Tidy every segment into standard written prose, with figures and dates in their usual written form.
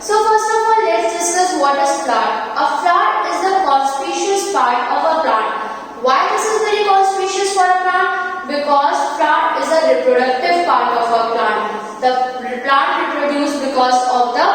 So first of all, let's discuss what is flower. A flower is the conspicuous part of a plant. Why this is very conspicuous for a plant? Because flower is a reproductive part of a plant. The plant reproduces because of the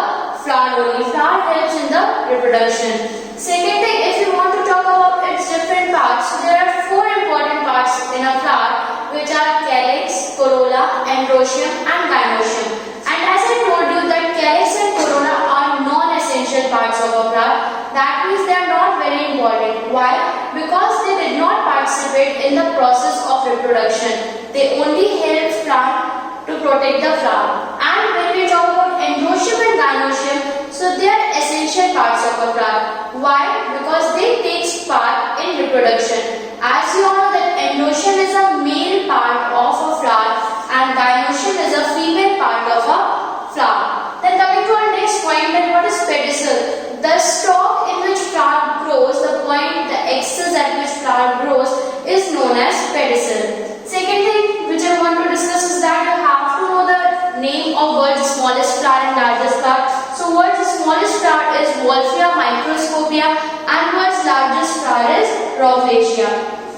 flower only. Flower helps in the reproduction. Second thing, if you want to talk about its different parts, so there are four important parts in a flower, which are calyx, corolla, androecium and gynoecium. And as I told you that calyx and corolla are non-essential parts of a flower. That means they are not very important. Why? Because they did not participate in the process of reproduction. They only help plant to protect the flower. And when we talk about androecium and gynoecium, so they are essential parts of a flower. Why? Because they take part in reproduction. As you all know that androecium is a male part of a flower and gynoecium is a female part of a flower. Then coming to our next point, then what is pedicel? The stalk in which flower grows, the point, the axis at which flower grows is known as pedicel. Second thing which I want to discuss is that you have to know the name of world's smallest flower and largest flower. So world's smallest flower is Wolfia microscopia and world's largest flower is Rauwolfia.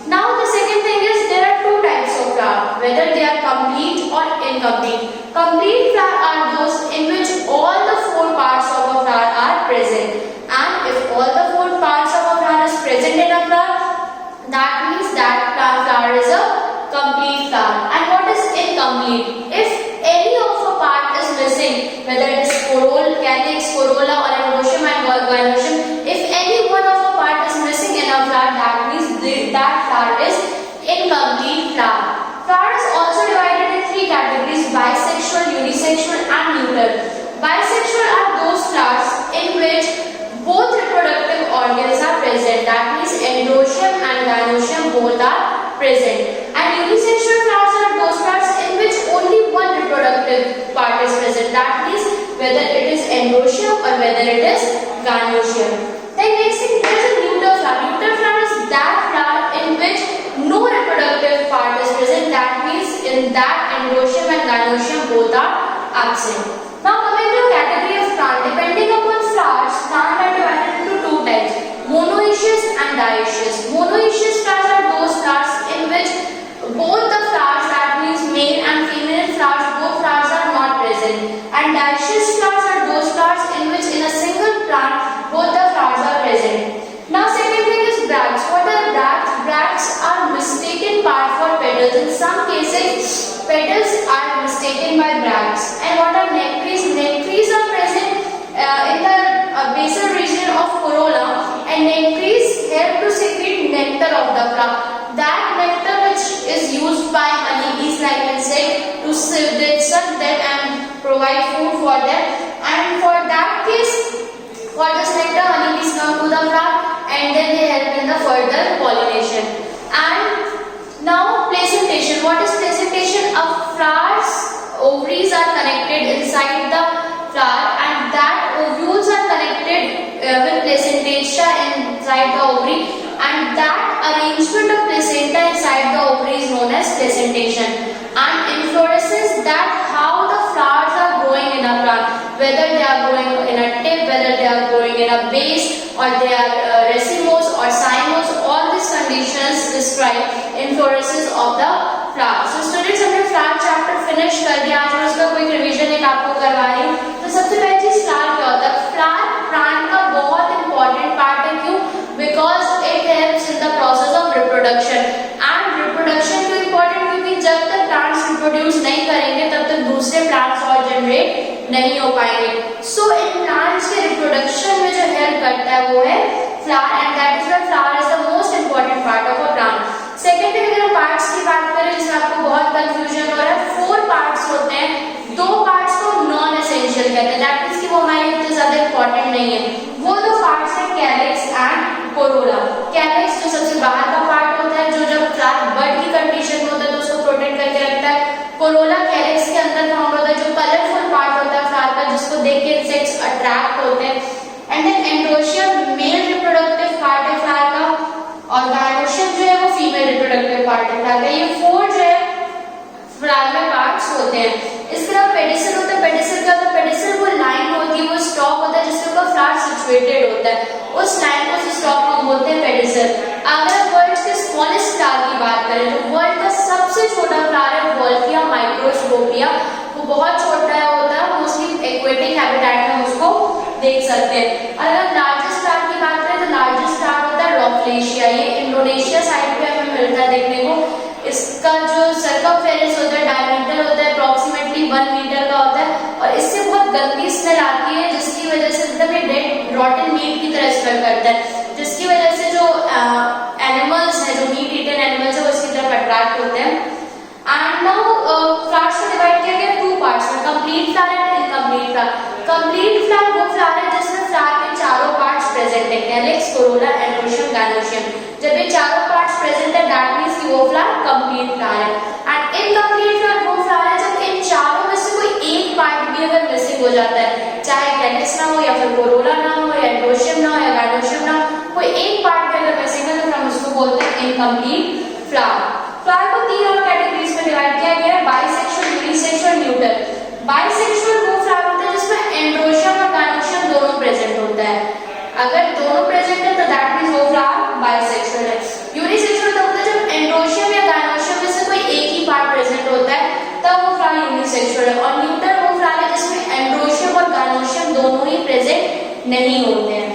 Now the second thing is there are two types of flower, whether they are complete or incomplete. Complete flower are those in which all the four parts of a flower are present. And if all the four parts of a flower is present in a flower, that means that flower is a complete flower. And what is incomplete? If any of a part is missing, whether it is corolla, calyx, corolla or androecium and gynoecium, if any one of a part is missing in a flower, that means that flower is incomplete flower. Flower is also divided in three categories: bisexual, unisexual and neuter. Bisexual are those flowers in which both reproductive organs are present. That means androecium and gynoecium both are present. And unisexual flowers are those flowers in which only one reproductive part is present. That means whether it is androecium or whether it is gynoecium. Then next thing, there is a neuter flower. Neuter flower is that flower in which no reproductive part is present. That means in that androecium and gynoecium both are absent. Now coming to category of plant, depending upon flowers, plants are divided into two types: monoecious and dioecious. Monoecious flowers are those flowers in which both the flowers, that means male and female flowers, both flowers are not present. And dioecious flowers are those flowers in which in a single plant both the flowers are present. Now second thing is bracts. What are bracts? Bracts are mistaken part for petals. In some cases petals are mistaken by bracts. And what are nectaries? Nectaries are present in the basal region of corolla, and nectaries help to secrete nectar of the flower. That nectar which is used by honeybees like insect to suck them and provide food for them. And for that case, for this nectar, honeybees come to the flower and then they help in the further pollination. And now placentation. What is placentation? A flower's ovaries are connected inside the flower and that ovules are connected with placentia inside the ovary, and that arrangement of placenta inside the ovary is known as placentation. And inflorescence, that how the flowers are growing in a plant, whether they are growing in a tip, whether they are growing in a base, or they are racemose or cymose, all these conditions describe inflorescence of the flower. So students, हमने flower chapter finish कर दिया। आज मैं उसका कोई revision एक आपको करवा रही हूँ। तो सबसे पहली चीज flower क्या होता है? Flower plant का बहुत important part है। क्यों? Because it helps in the process of reproduction. And reproduction क्यों important? क्योंकि जब तक plants reproduce नहीं करेंगे तब तक दूसरे plants और generate नहीं हो पाएंगे. So in plants के reproduction में जो help करता है वो है flower, and that is why flower is the most important part of a plant. Second thing, अगर हम parts की बात करें जिसमें आपको बहुत confusion हो रहा है, 4 parts होते हैं, 2 parts को non essential कहते हैं, that means कि वो हमारे लिए इतने ज्यादा important नहीं है. वो 2 parts है calyx and corolla. calyx जो सबसे बाहर का part होता है, जो जब flower bud की condition में होता है तो उसको protect करके रखता है. corolla calyx के अंदर found होता है, जो colorful part होता है flower का, जिसको देख के insects attract होते हैं. And then androecium male reproductive part है flower का, और gynoecium जो है वो फीमेल रिप्रोडक्टिव पार्ट है फ्लावर का. ये 4 जो है फ्लावर में पार्ट्स होते हैं. इसके अलावा पेडिसल होता है. पेडिसल क्या होता है? पेडिसल वो लाइन होती है, वो सिचुएटेड होता है, उस लैंड को स्टॉक को बोलते हैं पेडिसल। अगर वर्ल्ड के स्मॉलेस्ट फ्लावर की बात करें तो वर्ल्ड का सबसे छोटा फ्लावर है वोल्फिया माइक्रोस्कोपिया। वो बहुत छोटा होता है, मोस्टली एक्वेटिक हैबिटेट में उसको देख सकते हैं। और अगर लार्जेस्ट फ्लावर की बात करें तो लार्जेस्ट फ्लावर होता है रॉकलेशिया। ये इंडोनेशिया साइड पे हमें मिलता है देखने को। इसका जो सर्कमफेरेंस होता है, डायमीटर होता है अप्रोक्सीमेटली 1 मीटर का होता है और इससे बहुत गंदी स्मेल आती है, जिसकी वजह से एकदम ये डेड रॉटन मीट की तरह स्मेल करता है, जिसकी वजह से जो एनिमल्स हैं, जो मीट ईटन एनिमल्स है वो इसकी तरफ अट्रैक्ट होते हैं। एंड नाउ फ्लावर्स को डिवाइड किया गया 2 पार्ट्स में, complete flower and incomplete flower. Complete flower वो फ्लावर है जिसमें फ्लावर के चारों पार्ट्स प्रेजेंट है, कैलिक्स, कोरोला, एंड्रोशियम, गायनोशियम। जब ये चारों पार्ट्स प्रेजेंट है दैट मींस कि वो फ्लावर कंप्लीट फ्लावर है। एंड इनकम्प्लीट फ्लावर वो फ्लावर है जब इन चारों में से कोई एक पार्ट भी अगर मिसिंग हो जाता है, चाहे कैलिक्स ना हो या फिर कोरोला ना हो या एंड्रोशियम ना हो या गायनोशियम ना हो, कोई एक पार्ट भी अगर मिसिंग है तो हम उसको बोलते हैं इनकम्प्लीट फ्लावर। फ्लावर को 3 और कैटेगरीज में डिवाइड किया गया है, बाइसेक्सुअल, यूनिसेक्सुअल, न्यूट्रल। बाइसेक्सुअल वो फ्लावर होता है जिसमें एंड्रोशियम और गायनोशियम दोनों प्रेजेंट होता है। अगर दोनों प्रेजेंट है तो दैट मींस वो फ्लावर बाइसेक्सुअल है। यूनिसेक्सुअल होता है जब एंड्रोशियम या गायनोशियम में से कोई एक ही पार्ट प्रेजेंट होता है, तब वो फ्लावर यूनिसेक्सुअल है। और न्यूट्रल वो फ्लावर है जिसमें एंड्रोशियम और गायनोशियम दोनों ही प्रेजेंट नहीं होते हैं।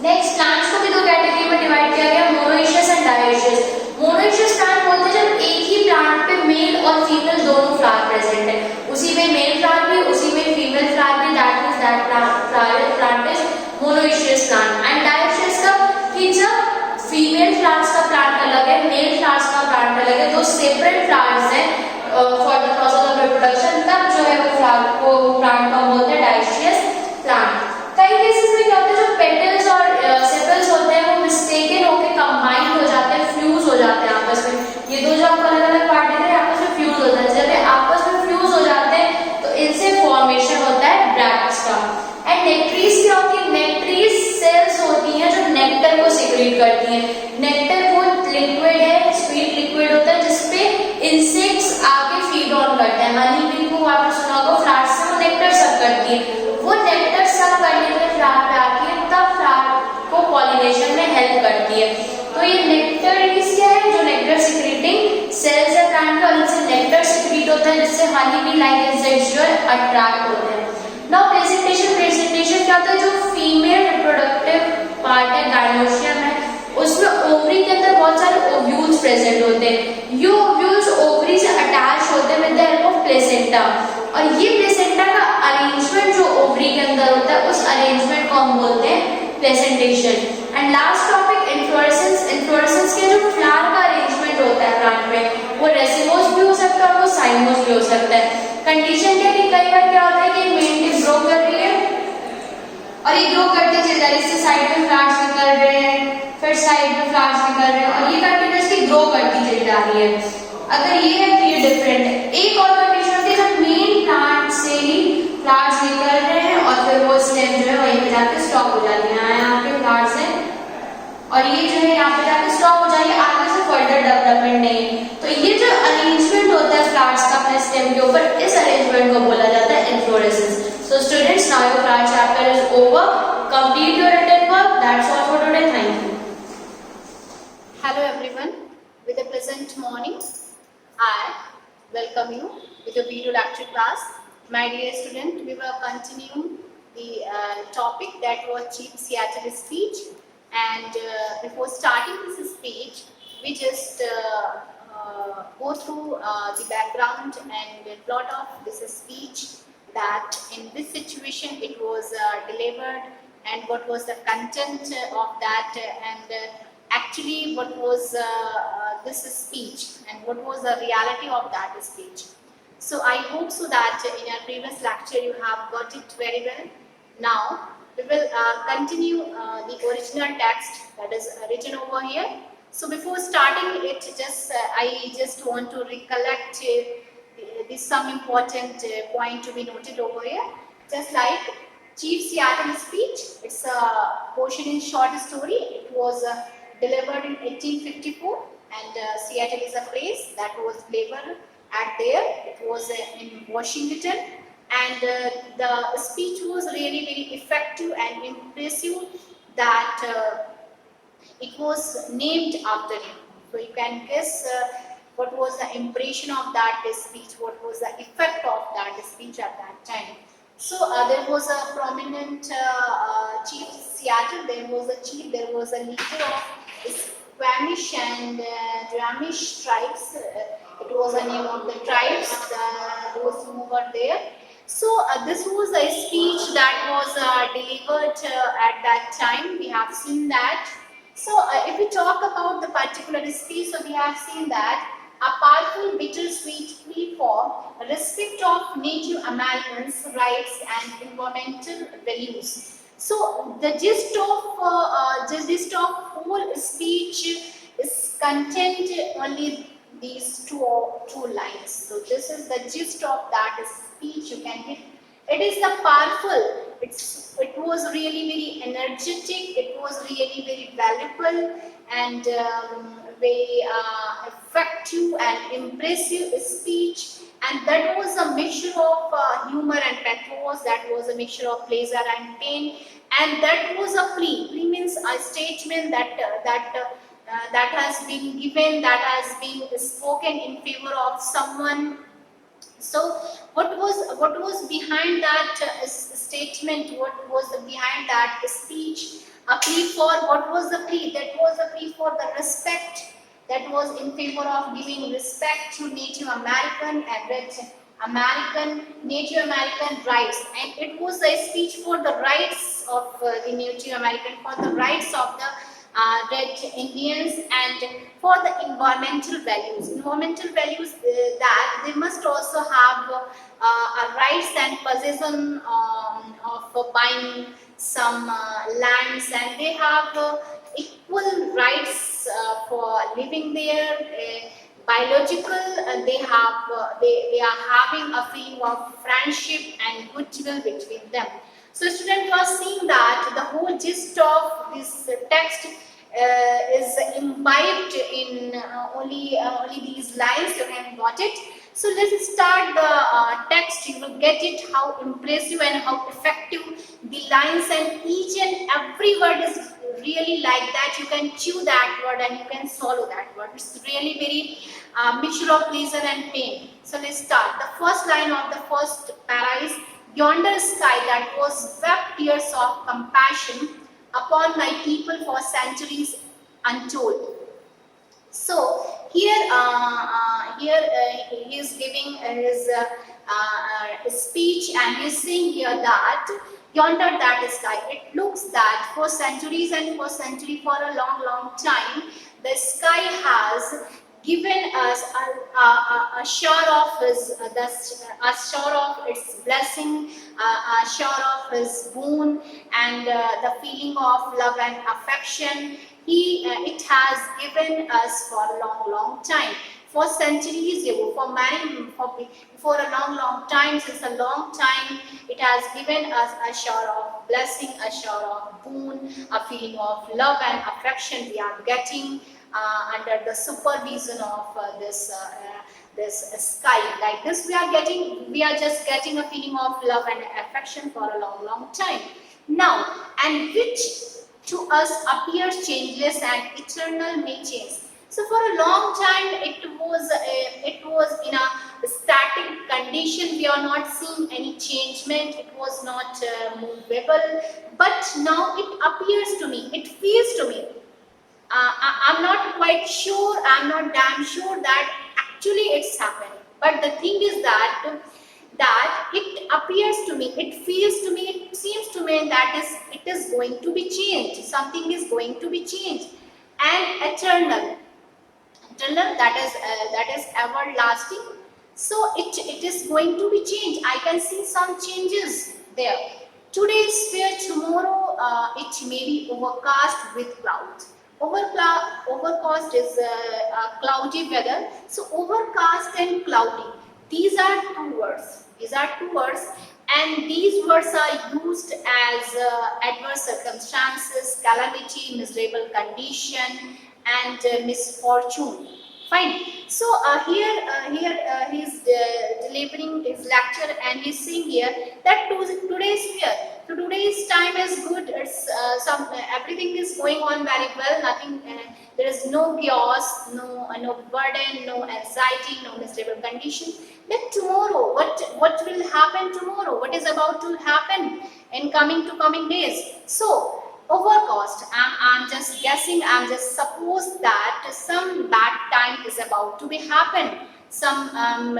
नेक्स्ट, प्लांट्स को भी 2 कैटेगरी में डिवाइड किया गया, monoecious and dioecious. Monoecious plant बोलते हैं जब एक ही प्लांट पे मेल और फीमेल दोनों फ्लावर प्रेजेंट है, उसी में मेल फ्लावर भी उसी में फीमेल फ्लावर भी, that means that plant is monoecious plant. And dioecious का कि जब फीमेल फ्लावर्स का प्लांट अलग है, मेल फ्लावर्स का प्लांट अलग है, दो सेपरेट फ्लावर्स हैं for the process of reproduction, तब जो है वो फ्लावर को प्लांट को बोलते हैं डायोइशियस प्लांट। कई केसेस में क्या होता है जो पेटल्स और सेपल्स होते हैं वो मिस्टेकन होकर कंबाइन हो जाते हैं, फ्यूज हो जाते हैं आपस में। ये दो जो आपको अलग अलग पार्ट दिख रहे हैं आपस में फ्यूज होता है, जब ये आपस में फ्यूज हो जाते हैं तो इनसे फॉर्मेशन होता है ब्रैक्ट्स का। एंड नेक्ट्रीज क्या होती है, नेक्ट्रीज सेल्स होती हैं जो नेक्टर को सिक्रीट करती हैं। नेक्टर वो लिक्विड है, स्वीट लिक्विड होता है जिसपे इंसेक्ट्स आके फीड ऑन करते हैं। हनी बी को आपने सुना होगा, फ्लावर्स से वो नेक्टर सक करती है, वो नेक्टर सक करने के फ्लावर पे आती है, तब फ्लावर को पॉलिनेशन में हेल्प करती है। तो ये नेक्टरीज क्या है, जो नेक्टर सिक्रीटिंग सेल्स है प्लांट का, उनसे नेक्टर सिक्रीट होता है जिससे हनी बी लाइक इंसेक्ट्स जो है अट्रैक्ट होते हैं। नाउ प्रेजेंटेशन क्या होता है, जो फीमेल रिप्रोडक्टिव पार्ट है गायनोशियम है, उसमें ओवरी के अंदर बहुत सारे ओव्यूल्स प्रेजेंट होते हैं। ये ओव्यूल्स ओवरी से अटैच होते हैं with the help of placenta, और ये प्लेसेंटा का अरेंजमेंट जो ओवरी के अंदर होता है उस अरेंजमेंट को हम बोलते हैं placentation. And last topic inflorescence. Inflorescence के जो फ्लावर का अरेंजमेंट होता है प्लांट में, वो रेसिमोस भी हो सकता है और वो साइमोस भी हो सकता है। कंडीशन क्या है कि कई बार क्या होता है कि मेन टिप ग्रो कर रही है और ये ग्रो करते चल जा रही है, इससे साइड में फ्लावर्स निकल रहे हैं, फिर साइड में फ्लावर्स निकल रहे हैं, और ये कंटिन्यूअसली ग्रो करती चली जा रही है। अगर ये है तो ये डिफरेंट है। एक और कंडीशन होती है जब मेन प्लांट से ही फ्लावर्स निकल रहे हैं और फिर वो स्टेम जो है वहीं पे जाके स्टॉप हो जाती है। यहाँ पे फ्लावर्स है और ये जो है यहाँ पे जाके स्टॉप हो जाएगी, आगे से फर्दर डेवलपमेंट नहीं। तो ये जो अरेंजमेंट होता है फ्लावर्स का अपने स्टेम के ऊपर, इस अरेंजमेंट को बोला जाता है inflorescence. So students, now your flower chapter is over. Complete your written work. That's all for today. Thank you. Hello everyone. With a pleasant morning, I welcome you with a video lecture class. My dear student, we will continue the topic that was Chief Seattle speech. And before starting this speech, we just go through the background and the plot of this speech, that in this situation it was delivered and what was the content of that, and actually what was this speech and what was the reality of that speech. So I hope so that in our previous lecture you have got it very well. Now we will continue the original text that is written over here. So before starting it, I just want to recollect this some important point to be noted over here. Just like Chief Seattle speech, it's a portion in short story. It was delivered in 1854, and Seattle is a place that was delivered at there. It was in Washington, and the speech was really very effective and impressive that it was named after him. So you can guess what was the impression of that speech, what was the effect of that speech at that time. So there was a prominent chief Seattle, there was a leader of Squamish and Duwamish tribes. It was the name of the tribes, those who were there. So this was a speech that was delivered at that time. We have seen that. So if we talk about the particular speech, so we have seen that a powerful, bittersweet plea for respect of Native Americans' rights and environmental values. So the gist of whole speech is contained only these two lines. So this is the gist of that speech. You can get. It is the powerful. It was really very energetic. It was really very valuable and very effective and impressive speech. And that was a mixture of humor and pathos. That was a mixture of pleasure and pain. And that was a plea. Plea means a statement that has been given, that has been spoken in favor of someone. So what was behind that statement? What was behind that speech? A plea for what was the plea? That was a plea for the respect. That was in favor of giving respect to Native American and Native American rights, and it was a speech for the rights of the Native American, for the rights of the Red Indians, and for the environmental values. Environmental values that they must also have a rights and possession of buying some lands, and they have equal rights for living there. Biological, they are having a feeling of friendship and goodwill between them. So students, you are seeing that the whole gist of this text is imbibed in only these lines. You can got it. So let's start the text. You will get it how impressive and how effective the lines, and each and every word is really like that. You can chew that word and you can swallow that word. It's really very mixture of pleasure and pain. So let's start. The first line of the first para is, yonder sky that was wept tears of compassion upon my people for centuries untold. So here he is giving his speech, and he is saying here that yonder that sky, it looks that for centuries and for a long time, the sky has given us a share of his a share of its blessing, a share of his boon, and the feeling of love and affection. It has given us for a long time, for centuries ago, for a long time, since a long time. It has given us a share of blessing, a share of boon, a feeling of love and affection we are getting under the supervision of this sky. Like this, we are just getting a feeling of love and affection for a long time now, and which to us appears changeless and eternal may change. So for a long time it was in a static condition. We are not seeing any changement. It was not movable, but now it appears to me, it feels to me. I'm not quite sure, I'm not damn sure that actually it's happening. But the thing is that it appears to me, it feels to me, it seems to me that it is going to be changed. Something is going to be changed, and eternal, that is everlasting. So it is going to be changed. I can see some changes there. Today is fair, tomorrow it may be overcast with clouds. Overcast is cloudy weather. So overcast and cloudy, these are two words. And these words are used as adverse circumstances, calamity, miserable condition, and misfortune. Fine. So here he is delivering his lecture, and he's saying here that today's fear. So today's time is good. It's everything is going on very well. Nothing. There is no chaos, no burden, no anxiety, no miserable condition. Then tomorrow, what will happen tomorrow? What is about to happen in coming days? So overcost, I'm just guessing, I'm just suppose that some bad time is about to be happen, some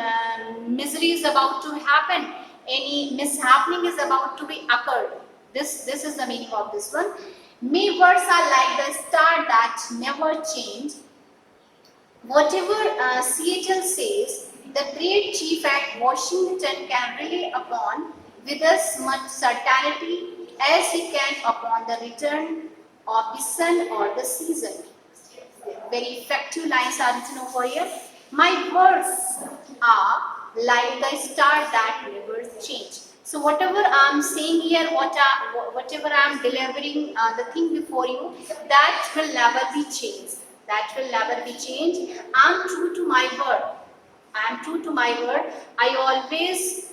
misery is about to happen, any mishappening is about to be occurred. This is the meaning of this one. May words are like the star that never change. Whatever Seattle says, the great chief at Washington can rely upon with as much certainty as he can upon the return of the sun or the season. Very effective lines are written over here. My words are like the star that never change. So whatever I'm saying here, whatever I'm delivering, the thing before you, that will never be changed. That will never be changed. I'm true to my word. I'm true to my word. I always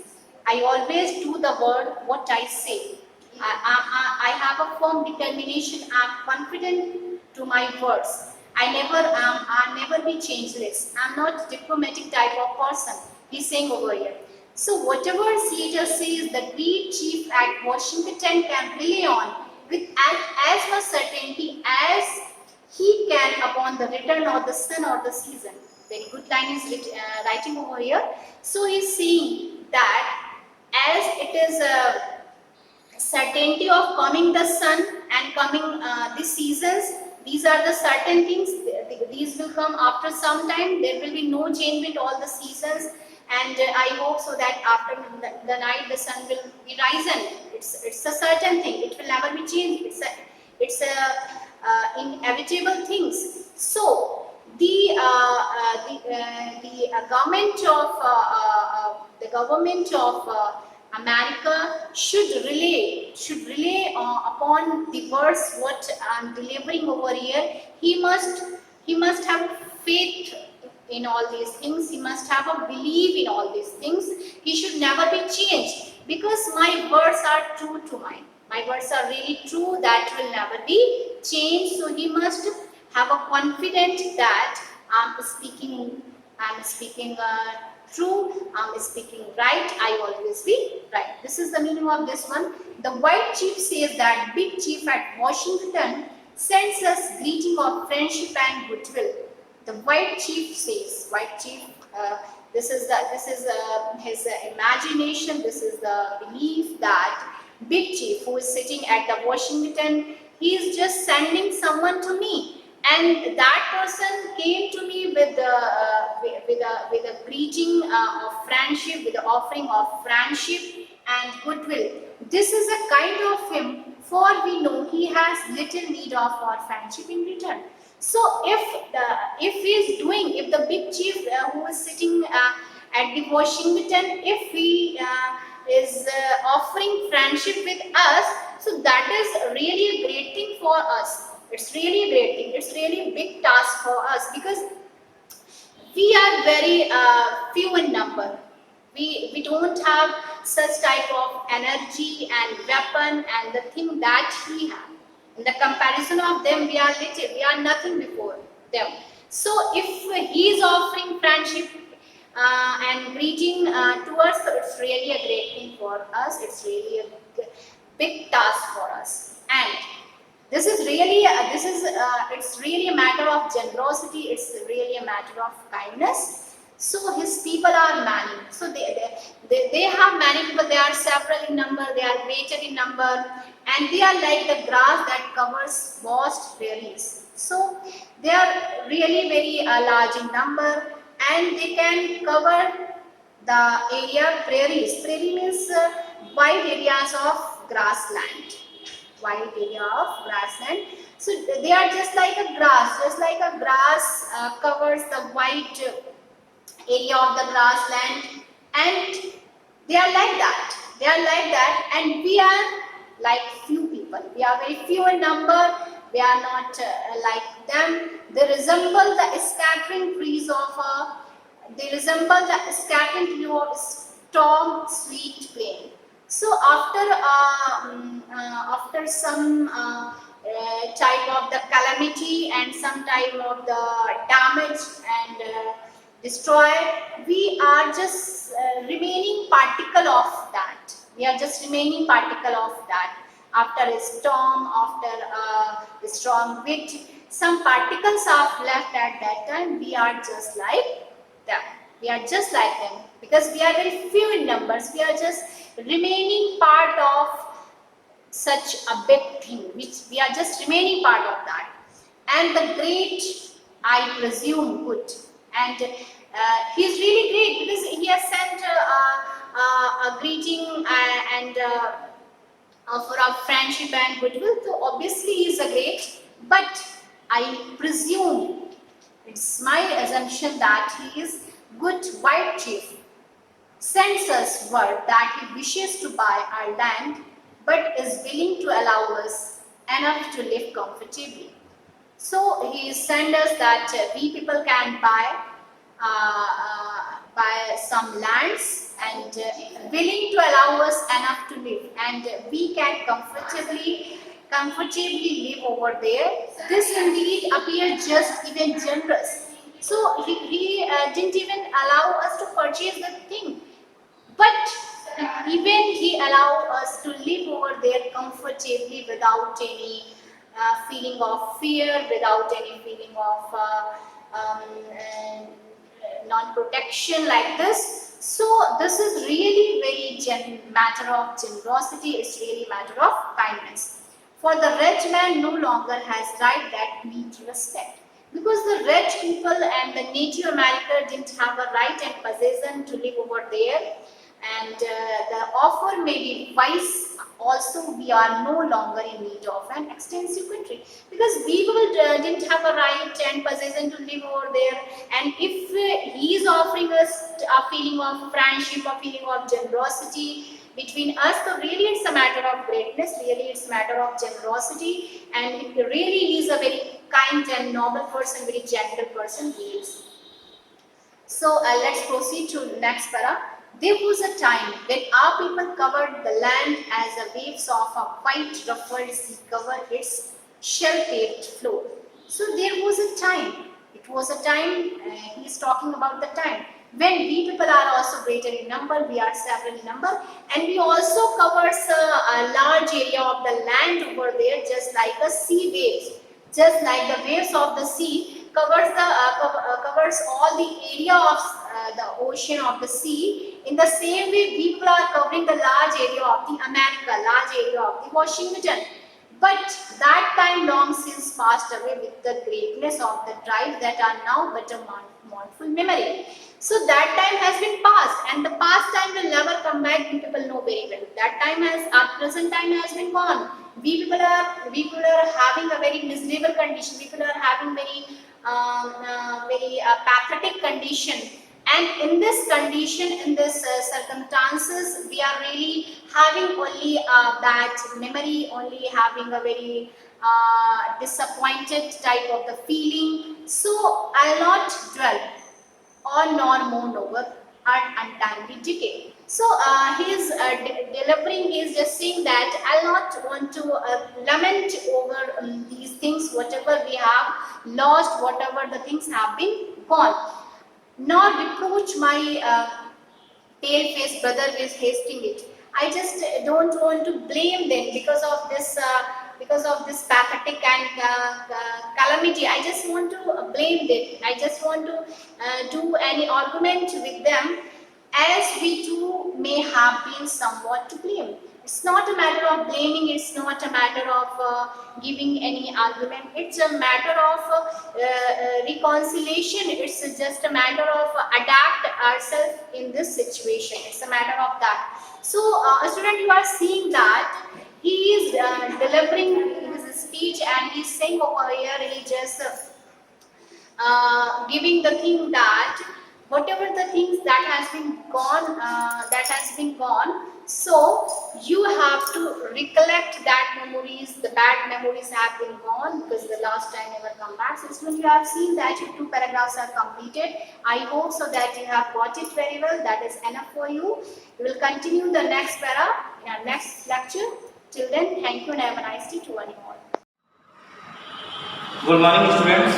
do the word what I say. I have a firm determination. I'm confident to my words. I never be changeless. I'm not diplomatic type of person. He's saying over here. So whatever Caesar says, the great chief at Washington can rely on with as much certainty as he can upon the return of the sun or the season. Very good line is writing over here. So he's saying that as it is a certainty of coming the sun and coming the seasons, these are the certain things. These will come after some time. There will be no change with all the seasons, and I hope so that after the night the sun will be risen. It's a certain thing. It will never be changed. It's a inevitable things. So the government of America should rely upon the words what I'm delivering over here. He must have faith in all these things. He must have a belief in all these things. He should never be changed because my words are true to mine. My words are really true. That will never be changed. So he must have a confidence that I'm speaking true, I'm speaking right, I always be right. This is the meaning of this one. The white chief says that big chief at Washington sends us greeting of friendship and goodwill. The white chief says, this is his imagination, this is the belief that big chief who is sitting at the Washington, he is just sending someone to me. And that person came to me with a greeting of friendship, with the offering of friendship and goodwill. This is a kind of him, for we know he has little need of our friendship in return. So if the big chief who is sitting at the Washington, if he is offering friendship with us, so that is really a great thing for us. It's really a great thing. It's really a big task for us because we are very few in number. We don't have such type of energy and weapon and the thing that we have. In the comparison of them, we are little. We are nothing before them. So if he is offering friendship and greeting to us, so it's really a great thing for us. It's really a big task for us. And this is really it's really a matter of generosity. It's really a matter of kindness. So his people are many. So they have many people. They are several in number. They are greater in number, and they are like the grass that covers vast prairies. So they are really very large in number, and they can cover the area prairies. Prairie means wide areas of grassland. Wide area of grassland. So they are just like a grass, covers the wide area of the grassland, and they are like that. And we are like few people. We are very few in number, We are not like them. They resemble the scattering trees of they resemble the scattering tree of storm sweet plain. So after some type of the calamity and some type of the damage and destroy, we are just remaining particle of that. We are just remaining particle of that. After a storm, after a strong wind, some particles are left at that time. We are just like them. We are just like them because we are very few in numbers. We are just remaining part of such a big thing, which we are just remaining part of that. And the great, I presume, good. And he's really great because he has sent a greeting and for our friendship and goodwill. So obviously he is a great, but I presume, it's my assumption that he is good white chief. Sends us word that he wishes to buy our land, but is willing to allow us enough to live comfortably. So he sent us that we people can buy some lands and willing to allow us enough to live, and we can comfortably live over there. This indeed appeared just even generous. So he didn't even allow us to purchase the thing, but even he allowed us to live over there comfortably without any feeling of fear, without any feeling of non-protection like this. So this is really very matter of generosity. It's really matter of kindness. For the rich man no longer has right that need respect. Because the rich people and the Native America didn't have a right and possession to live over there, and the offer may be wise. Also, we are no longer in need of an extensive country because people didn't have a right and possession to live over there. And if he is offering us a feeling of friendship, a feeling of generosity between us, so really it's a matter of greatness. Really, it's a matter of generosity, and it really is a very kind and noble person, very gentle person he is. So let's proceed to next para. There was a time when our people covered the land as the waves of a white ruffled sea cover its shell-paved floor. So there was a time. It was a time. He is talking about the time when we people are also greater in number. We are several in number, and we also covers a large area of the land over there, just like a sea waves, just like the waves of the sea covers all the area of the ocean of the sea. In the same way, people are covering the large area of the America, large area of the Washington. But that time long since passed away with the greatness of the tribes that are now but a mournful memory. So that time has been passed, and the past time will never come back. We people know very well. That time our present time has been gone. We people are having a very miserable condition. People are having very pathetic condition. And in this condition, in this circumstances, we are really having only a bad memory, only having a very disappointed type of the feeling. So I'll not dwell on nor mourn over our untimely decay. So he is delivering, he is just saying that I'll not want to lament over these things, whatever we have lost, whatever the things have been gone, nor reproach my pale-faced brother with hasting it. I just don't want to blame them because of this pathetic and calamity. I just want to blame them. I just want to do any argument with them, as we too may have been somewhat to blame. It's not a matter of blaming, it's not a matter of giving any argument, it's a matter of reconciliation, it's just a matter of adapt ourselves in this situation, it's a matter of that. So student, you are seeing that he is delivering his speech and he is saying over here, he just giving the thing that whatever the things that has been gone, so you have to recollect that memories, the bad that memories have been gone because the last time never come back. So when you have seen that your 2 paragraphs are completed, I hope so that you have got it very well. That is enough for you. We will continue the next para in our next lecture. Till then, thank you and have a nice day to one and all. Good morning students.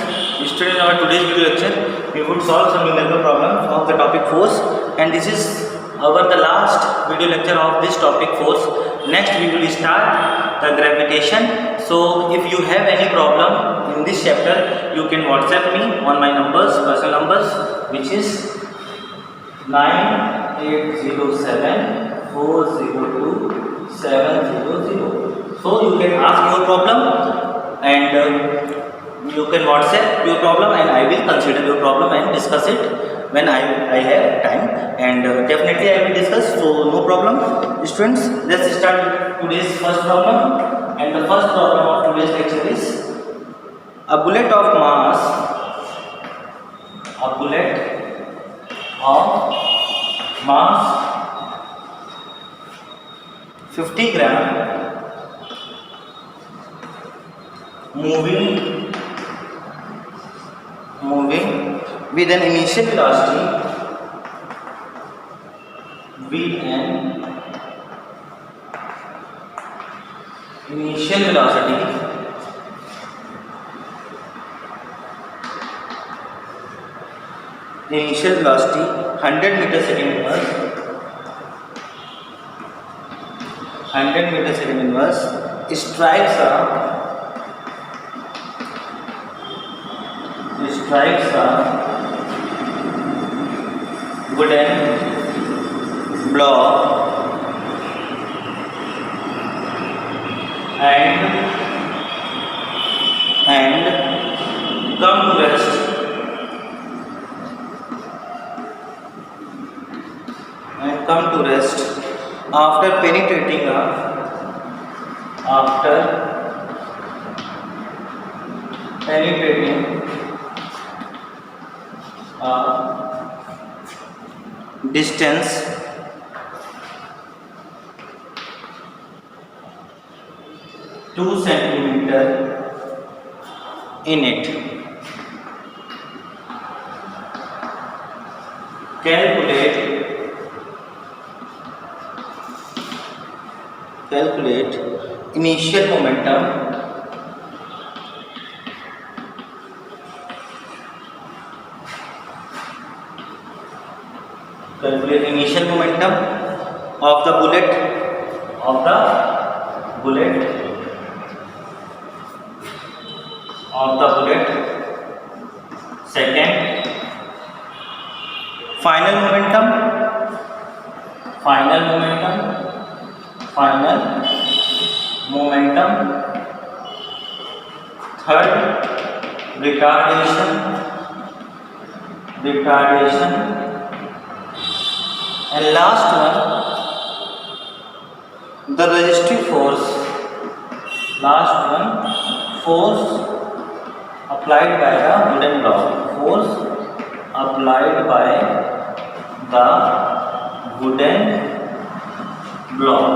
In our today's video lecture, we would solve some numerical problems of the topic force, and this is our the last video lecture of this topic force. Next we will start the gravitation. So if you have any problem in this chapter, you can WhatsApp me on my numbers, personal numbers, which is 9807402700. So you can ask your problem and you can WhatsApp your problem, and I will consider your problem and discuss it when I have time, and definitely I will discuss, so no problem. Students, let's start today's first problem, and the first problem of today's lecture is a bullet of mass 50 gram moving with an initial velocity initial velocity 100 meter second inverse 100 meter second inverse strikes a wooden block and come to rest after penetrating a distance 2 centimeter in it. Calculate initial momentum of the bullet second final momentum third retardation and last one the resistive force applied by the wooden block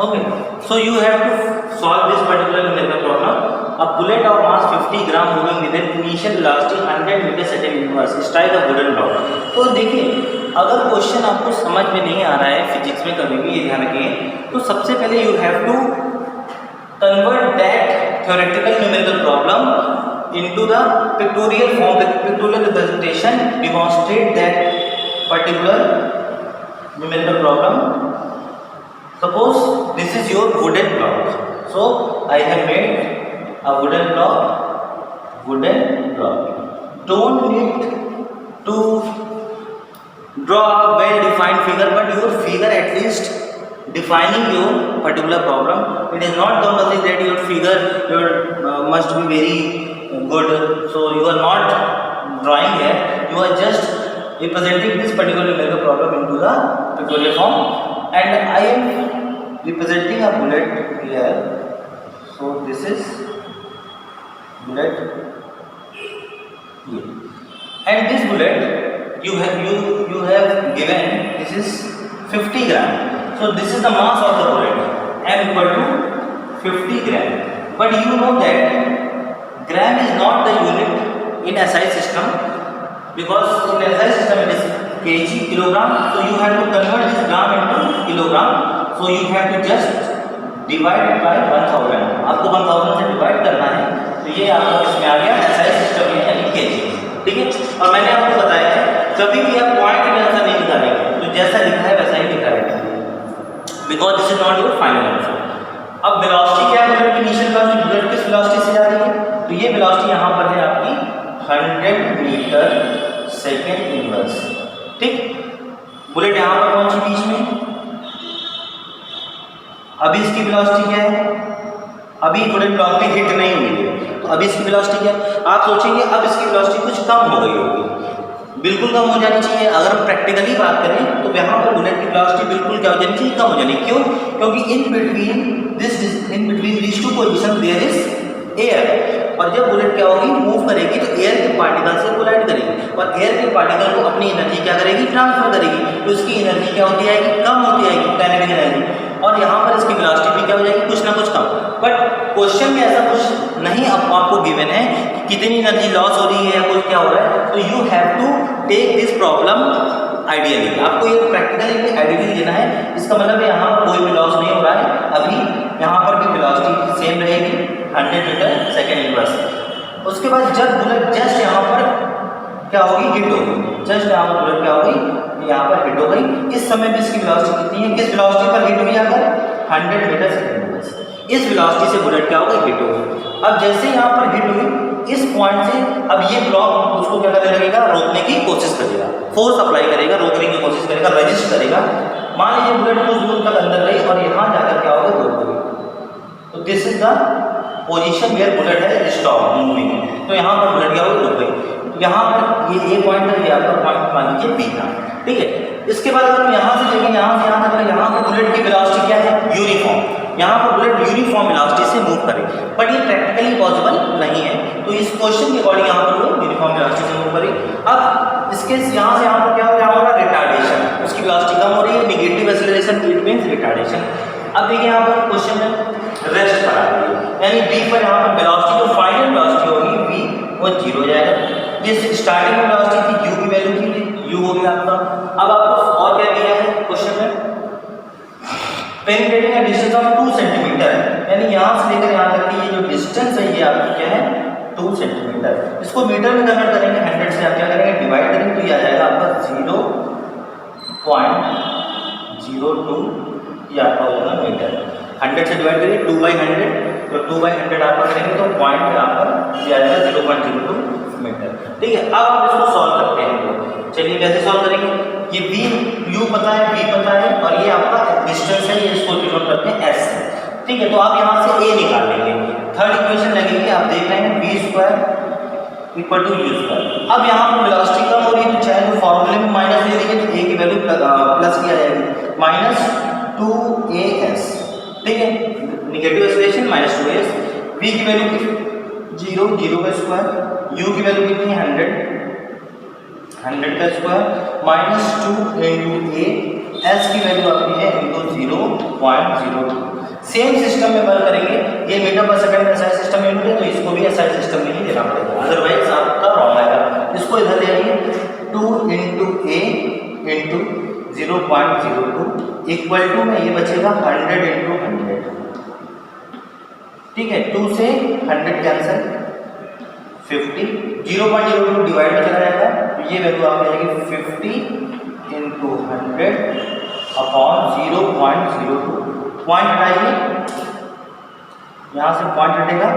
Okay, so you have to solve this particular numerical problem. A bullet of mass 50 gram moving with an initial velocity 100 meter second inverse strike a wooden block. तो देखिए, अगर question आपको समझ में नहीं आ रहा है physics में कभी भी, ये ध्यान रखिए, तो सबसे पहले you have to convert that theoretical numerical problem into the pictorial form, pictorial representation, demonstrate that particular numerical problem. Suppose this is your wooden block. So I have made a wooden block. Don't need to draw a well-defined figure, but your figure at least defining your particular problem. It is not compulsory that your figure must be very good. So you are not drawing here. You are just representing this particular numerical problem into the pictorial form. And I am representing a bullet here. So this is bullet here. And this bullet you have given, this is 50 gram. So this is the mass of the bullet, m equal to 50 gram. But you know that gram is not the unit in SI system, because in SI system it is kg, kilogram. So you have to convert this gram into kilogram. So you have to just divide it by 1000. आपको 1000 से divide करना है, तो ये आपका इसमें आ गया SI system में, यानी kg. ठीक है, और मैंने आपको बताया है कभी भी आप पॉइंट में आंसर नहीं निकालेंगे, तो जैसा लिखा है वैसा ही निकालेंगे, because this is not your final answer. अब वेलोसिटी क्या है बुलेट की, इनिशियल वेलोसिटी, बुलेट किस वेलोसिटी से जा रही है, तो ये वेलोसिटी यहाँ पर है आपकी 100 मीटर सेकेंड इनवर्स. ठीक, बुलेट यहाँ पर पहुंची बीच में. अभी इसकी वेलोसिटी क्या है, अभी बुलेट ब्लॉक में हिट नहीं हुई है, तो अभी इसकी वेलोसिटी क्या है. आप सोचेंगे अब इसकी वेलोसिटी कुछ कम हो गई होगी, बिल्कुल कम हो जानी चाहिए. अगर हम प्रैक्टिकली बात करें तो यहाँ पर बुलेट की वेलोसिटी बिल्कुल क्या हो जानी चाहिए, कम हो जानी. क्यों, क्योंकि in between this two position there is air, और जब बुलेट क्या होगी मूव करेगी तो एयर के पार्टिकल से कोलाइड करेगी, और एयर के पार्टिकल को अपनी एनर्जी क्या करेगी, ट्रांसफर करेगी. तो इसकी एनर्जी क्या होती आएगी, कम होती आएगी, काइनेटिक एनर्जी, और यहाँ पर इसकी वेलोसिटी भी क्या हो जाएगी, कुछ ना कुछ कम. बट क्वेश्चन में ऐसा कुछ नहीं आपको गिवन है कि कितनी एनर्जी लॉस हो रही है या कुछ क्या हो रहा है. तो you have to take this problem ideally, आपको ये प्रैक्टिकली आइडियली लेना है. इसका मतलब यहाँ कोई भी लॉस नहीं हो रहा है. अभी यहाँ पर भी वेलोसिटी सेम रहेगी 100 मीटर सेकेंड इनवर्स. उसके बाद जब बुलेट जस्ट यहाँ पर क्या होगी, हिट होगी, जस्ट यहाँ पर बुलेट क्या होगी, यहाँ पर हिट हो गई. इस समय भी इसकी वेलोसिटी कितनी है, किस वेलोसिटी पर हिट हुई, अगर 100 मीटर सेकेंड इनवर्स, इस वेलोसिटी से बुलेट क्या होगा, हिट होगी. अब जैसे यहाँ पर हिट हुई, इस पॉइंट से अब ये ब्लॉक उसको क्या करने लगेगा, रोकने की कोशिश करेगा, फोर्स अप्लाई करेगा, रोकने की कोशिश करेगा, रेजिस्ट करेगा. मान लीजिए बुलेट कुछ दूर तक अंदर गई और यहाँ जाकर क्या होगा, रोक गई. तो this is the position where bullet है स्टॉप मूविंग. तो यहाँ पर बुलेट क्या होगी, रुक गई. तो यहाँ पर ये ए पॉइंट है, ये आपका पॉइंट मान लीजिए बी था. ठीक है, इसके बाद अगर हम यहाँ से लेंगे, यहाँ से यहाँ तक, यहाँ पर बुलेट की वेलोसिटी क्या है, यूनिफॉर्म. यहाँ पर बुलेट यूनिफॉर्म वेलोसिटी से मूव करे, बट ये प्रैक्टिकली पॉसिबल नहीं है. तो इस क्वेश्चन के अकॉर्डिंग यहाँ पर वो यूनिफॉर्म वेलोसिटी से मूव करे. अब इसके यहाँ से यहाँ पर क्या होगा, रिटार्डेशन, उसकी वेलोसिटी कम हो रही है, negative acceleration, it means retardation. अब देखिए यहाँ पर क्वेश्चन में रेस्ट पर आ रही है, यानी बी पर यहाँ पर वेलोसिटी जो फाइनल वेलोसिटी होगी बी वो 0 हो जाएगा. जिस स्टार्टिंग में वेलोसिटी थी यू की वैल्यू थी, यू हो गया आपका. अब आपको और क्या दिया है क्वेश्चन में, पेनिट्रेटिंग डिस्टेंस ऑफ 2 सेंटीमीटर, यानी यहाँ से लेकर यहाँ तक की ये जो डिस्टेंस है ये आपकी क्या है, 2 सेंटीमीटर. इसको मीटर में कन्वर्ट करेंगे, 100 से आप क्या करेंगे, डिवाइड करेंगे, तो ये आ जाएगा आपका 0.02, ये आपका होगा मीटर. 100 से डिवाइड करिए 2/100, तो 2/100 आपका करेंगे तो पॉइंट आपका ये आ जाएगा 0.02 मीटर. ठीक है, अब आप इसको सॉल्व करते हैं. तो चलिए कैसे सॉल्व करेंगे, ये बी यू पता है, बी पता है, और ये आपका डिस्टेंस है, ये इसको डिनोट करते हैं एस से. ठीक है, तो आप यहाँ से ए निकाल लेंगे. थर्ड इक्वेशन लगेगी, आप देख रहे हैं v square equal to u square. अब यहाँ पर वेलोसिटी कम हो रही है, तो चाहे तो फॉर्मूले में माइनस ले लीजिए, तो ए की वैल्यू प्लस की आ जाएगी, -2as. ठीक है, नेगेटिव एक्सप्रेशन -2as. बी की वैल्यू 0 का स्क्वायर, यू की वैल्यू कितनी है 100 का स्क्वायर, -2 इंटू ए, एस की वैल्यू आपकी है इंटू 0.02. सेम सिस्टम में वर्क करेंगे. ये मीटर पर सेकंड में एसआई सिस्टम यूनिट है, तो इसको भी एसआई सिस्टम में ही देना पड़ेगा, अदरवाइज आपका रॉन्ग आएगा. इसको इधर ले आइए, 2 into a into 0.02 equal to में ये बचेगा 100 इंटू 100. ठीक है, 2 से 100 कैंसिल, 50, 0.02 डिवाइड में चला जाएगा, तो ये वैल्यू आपकी आएगी 50 इंटू 100 अपॉन 0.02. पॉइंट हटाइए, यहाँ से पॉइंट हटेगा,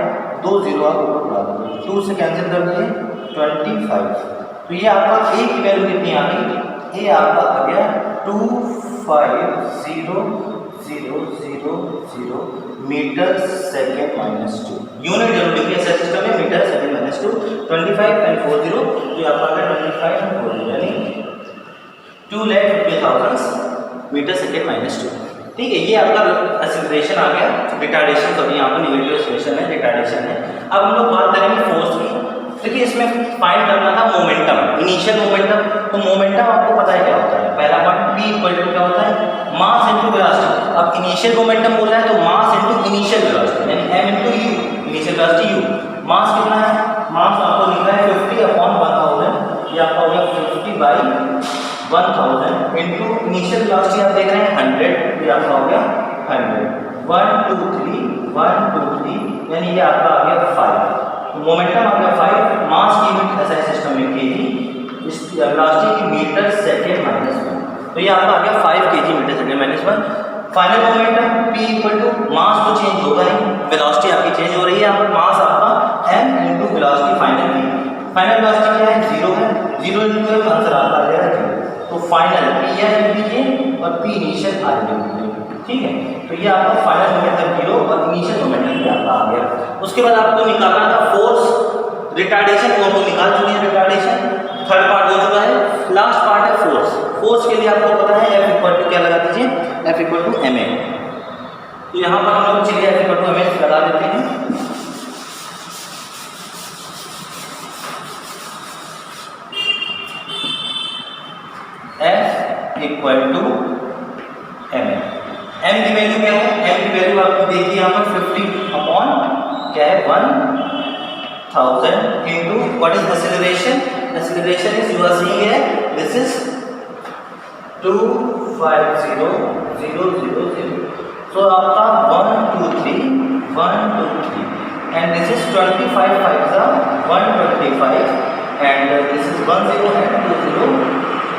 2 0 आप ऊपर बढ़ा दो, 2 से कैंसिल कर दिए 25. तो ये आपका ए की वैल्यू कितनी आ गई, ए आपका आ गया 250,000 मीटर सेकेंड -2. यूनिट जरूर लिखिए, ऐसा सिस्टम में मीटर सेकेंड -2, 25 and 40, तो आपका आ गया 25 and 40, यानी 250,000 मीटर सेकेंड -2. ठीक है, ये आपका एक्सेलरेशन आ गया, रिटार्डेशन, सॉरी यहाँ पर नेगेटिव एक्सेलरेशन है, रिटार्डेशन है. अब हम लोग बात करेंगे फोर्स की. देखिए इसमें फाइंड करना था मोमेंटम, इनिशियल मोमेंटम। तो मोमेंटम आपको पता है क्या होता है, पहला पॉइंट p इक्वल टू क्या होता है, मास इनटू वेलोसिटी। अब इनिशियल मोमेंटम बोल रहा है तो मास इनटू इनिशियल वेलोसिटी यानी m into u, initial velocity u। मास कितना है, मास आपको लिखना है 50/1000, ये आपका हो गया 50/1000 इनटू इनिशियल वेलोसिटी आप देख रहे हैं 100, ये आपका हो गया 100। 1 2 3 1 2 3 यानी ये आपका आ गया 5। मोमेंटम आ गया 5, मास की यूनिट ऐसा सिस्टम में केजी, इस वेलोसिटी की मीटर सेकंड -1, तो ये आपका आ गया 5 kg metre second -1। Final momentum p equal to mass तो चेंज होगा ही, वेलोसिटी आपकी चेंज हो रही है, यहाँ पर मास आपका m into velocity final v। Final velocity क्या है, 0 है, 0 इनटू आंसर आपका आ जाएगा 0। तो फाइनल p या लीजिए और p इनिशियल आ जाएगा, ठीक है। तो ये आपका फाइनल मोमेंटम 0 और इनिशियल मोमेंटम भी आपका आ गया। उसके बाद आपको निकालना था फोर्स, रिटार्डेशन वो हम निकाल चुके हैं, रिटार्डेशन थर्ड पार्ट हो चुका है, लास्ट पार्ट है फोर्स। फोर्स के लिए आपको पता है F इक्वल टू क्या लगा दीजिए, F इक्वल टू ma। तो यहाँ पर हम लोग चलिए F इक्वल टू ma लगा देते हैं। F equal to ma, m की वैल्यू क्या है, m की वैल्यू आपको देखिए यहाँ पर 50 अपॉन क्या है 1000 into what is acceleration, acceleration is you are seeing here this is 250,000। So आपका 1 2 3 1 2 3 and this is 25 5 125 and this is 10 and 20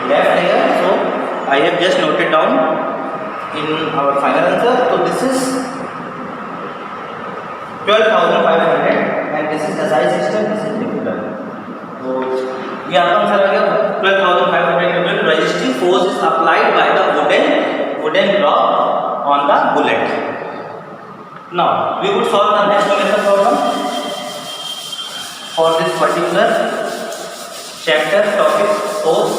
left here। so I have just noted down in our final answer। so this is 12,500 and this is SI system, this is regular। तो ये आपका answer आ गया 12,500 Newton resistive force is applied by the wooden block on the bullet। now we would solve the next numerical problem for this particular chapter topic force,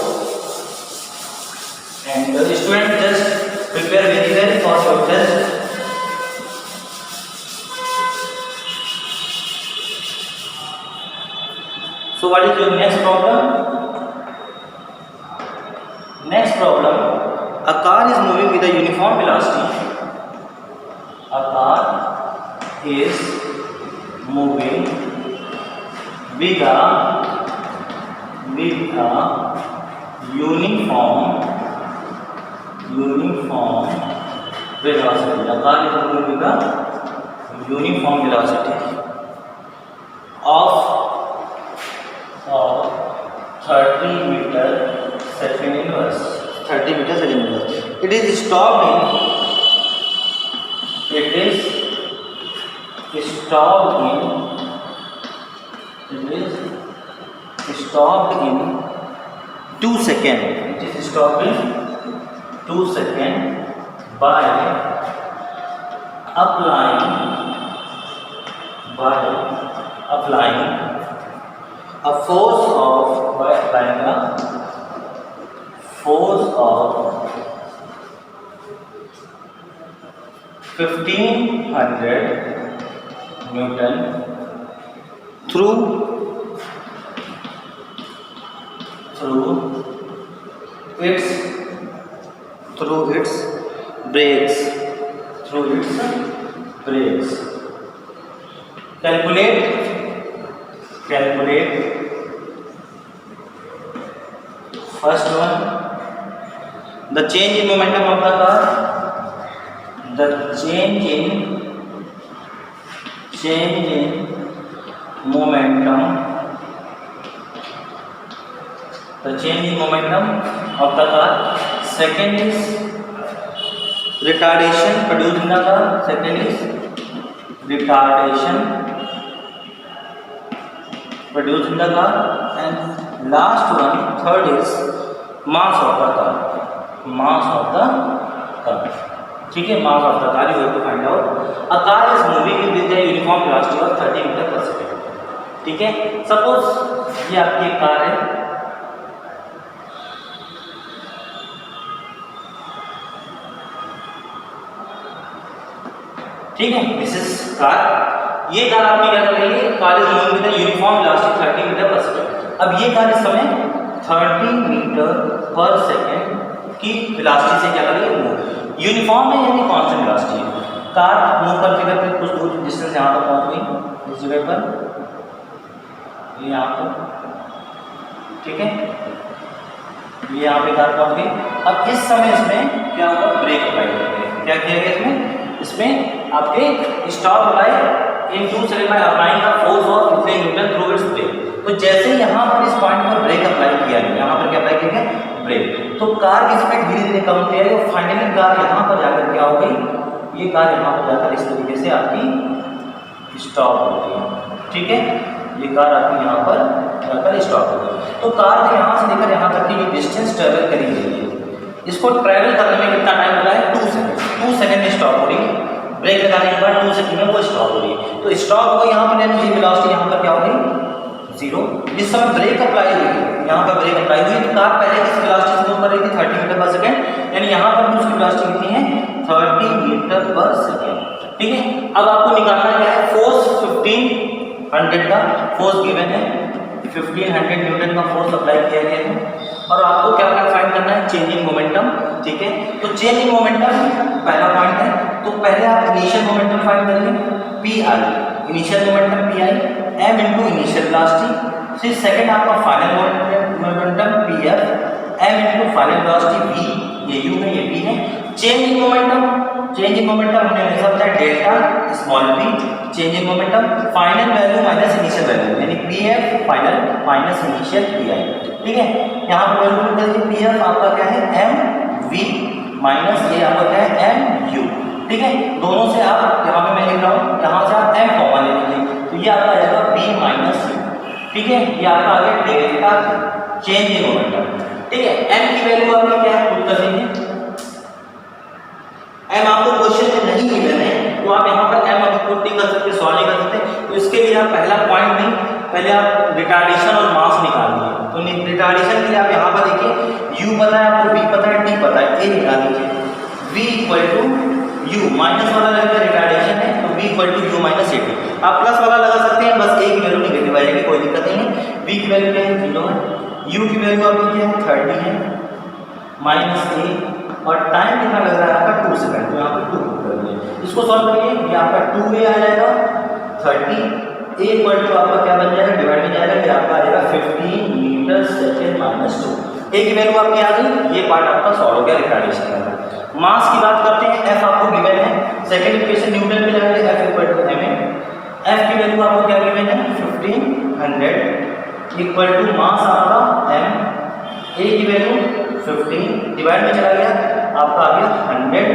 and student just prepare very well for your test। so what is your next problem? Next problem, a car is moving with a uniform velocity, a car is moving with a uniform velocity, a car is moving with a uniform velocity of 30 meter second inverse, 30 meter second inverse। it is stopped in 2 seconds, it is stopped in 2 seconds by applying a force of 1500 Newton through its brakes, calculate first one, the change in momentum of the car, the change in momentum of the car। second is retardation produced in the car, and last one, third is mass of the car, ठीक है। mass of the car you have to find out। a car is moving with a uniform velocity of 30 meter per second, ठीक है। Suppose ये आपकी एक car है, ठीक है, दिस इज कार ये कार आपकी क्या कर रही है, car is moving with uniform velocity 30 metre per second. अब ये कार इस समय 30 मीटर पर सेकंड की वेलोसिटी से क्या कर रही है, मूव। यूनिफॉर्म है यानी कांस्टेंट वेलोसिटी है। कार मूव करते करते कुछ दूर डिस्टेंस यहाँ पर पहुँच गई, इस जगह पर, ये यहाँ पर, ठीक है, ये यहाँ पे कार पहुँच गई। अब इस समय इसमें क्या होगा, ब्रेक अप्लाई करेंगे। क्या किया गया इसमें, इसमें आपके stop apply in 2 second by applying the force of कितने न्यूटन थ्रू इट्स ब्रेक। तो जैसे ही यहाँ पर इस पॉइंट पर ब्रेक अप्लाई किया गया, यहाँ पर क्या अप्लाई किया गया, ब्रेक, तो कार की स्पीड धीरे धीरे कम होती है और फाइनली कार यहाँ पर जाकर क्या हो गई, ये कार यहाँ पर जाकर इस तरीके से आपकी स्टॉप हो गई, ठीक है, ये कार आपकी यहाँ पर जाकर स्टॉप हो गई। तो कार ने यहाँ से लेकर यहाँ तक की जो डिस्टेंस ट्रेवल करी है, इसको ट्रैवल करने में कितना टाइम लगा है, 2 सेकंड। 2 सेकंड में स्टॉप हो रही है, ब्रेक लगाने के बाद 2 सेकंड में वो स्टॉप हो रही है। तो स्टॉप हो यहाँ पर यानी वेलोसिटी यहाँ पर क्या हो गई, 0। जिस समय ब्रेक अप्लाई हुई, यहाँ पर ब्रेक अप्लाई हुई, तो कार पहले किस वेलोसिटी से मूव कर रही थी, 30 मीटर पर सेकंड, यानी यहाँ पर उसकी वेलोसिटी कितनी है, 30 मीटर पर सेकंड, ठीक है। अब आपको निकालना क्या है, फोर्स 1500 का फोर्स गिवन है, 1500 न्यूटन का फोर्स अप्लाई किया गया है, और आपको क्या फाइंड करना है, चेंजिंग मोमेंटम, ठीक है। तो चेंजिंग मोमेंटम पहला पॉइंट है, तो पहले आप इनिशियल मोमेंटम फाइंड करेंगे, P I, initial momentum P I, M into initial velocity, फिर सेकंड आपका final momentum P F, M into final velocity V, ये यू है ये पी है। चेंजिंग मोमेंटम हमने हमेशा बताया delta small P, changing momentum final value minus initial value, यानी P F final minus initial P I, ठीक है। यहाँ पर वैल्यू निकल गई, पी एफ आपका क्या है, एम वी माइनस ये आपका क्या है, एम यू, ठीक है। दोनों से आप यहाँ पे मैं लिख रहा हूँ, यहाँ से आप एम कॉमन ले लीजिए, तो ये आपका आ जाएगा बी माइनस यू, ठीक है। ये आपका आ गया डेल्टा चेंजिंग मोमेंटम, ठीक है। एम की वैल्यू आपकी क्या है, पुट कर दीजिए। एम आपको क्वेश्चन में नहीं गिवन है, तो आप यहाँ पर एम अभी पुट नहीं कर सकते, सॉल्व नहीं कर सकते, तो इसके लिए आप पहला पॉइंट नहीं, पहले आप रिटार्डेशन और मास निकालिए। तो रिटार्डेशन के लिए आप यहाँ पर देखिए, u पता है आपको, v पता है, t पता है, a निकाल लीजिए। v equal to u, minus वाला लगेगा रिटार्डेशन है, तो v equal to u minus a t। आप प्लस वाला लगा सकते हैं, बस a की वैल्यू निगेटिव आ जाएगी, कोई दिक्कत नहीं है। v की वैल्यू क्या है, 0 है, u की वैल्यू आपकी क्या है, 30 है, माइनस a, और टाइम कितना लग रहा है आपका, 2 सेकंड, तो यहाँ पर 2 कर दिए। इसको सॉल्व करिए, ये आपका 2a आ जाएगा 30, a इक्वल टू आपका क्या बन जाएगा, डिवाइड में जाएगा, ये आपका आ जाएगा 15 मीटर सेकंड माइनस 2। a की वैल्यू आपकी आ गई, ये पार्ट आपका सॉल्व हो गया रिटार्डेशन का। मास की बात करते हैं, f आपको गिवन है, सेकंड इक्वेशन न्यूटन में जाएंगे, f equal to ma, f की वैल्यू आपको क्या गिवन है, 1500 इक्वल टू मास आपका m, a की वैल्यू 15 डिवाइड में चला गया, आपका आ गया 100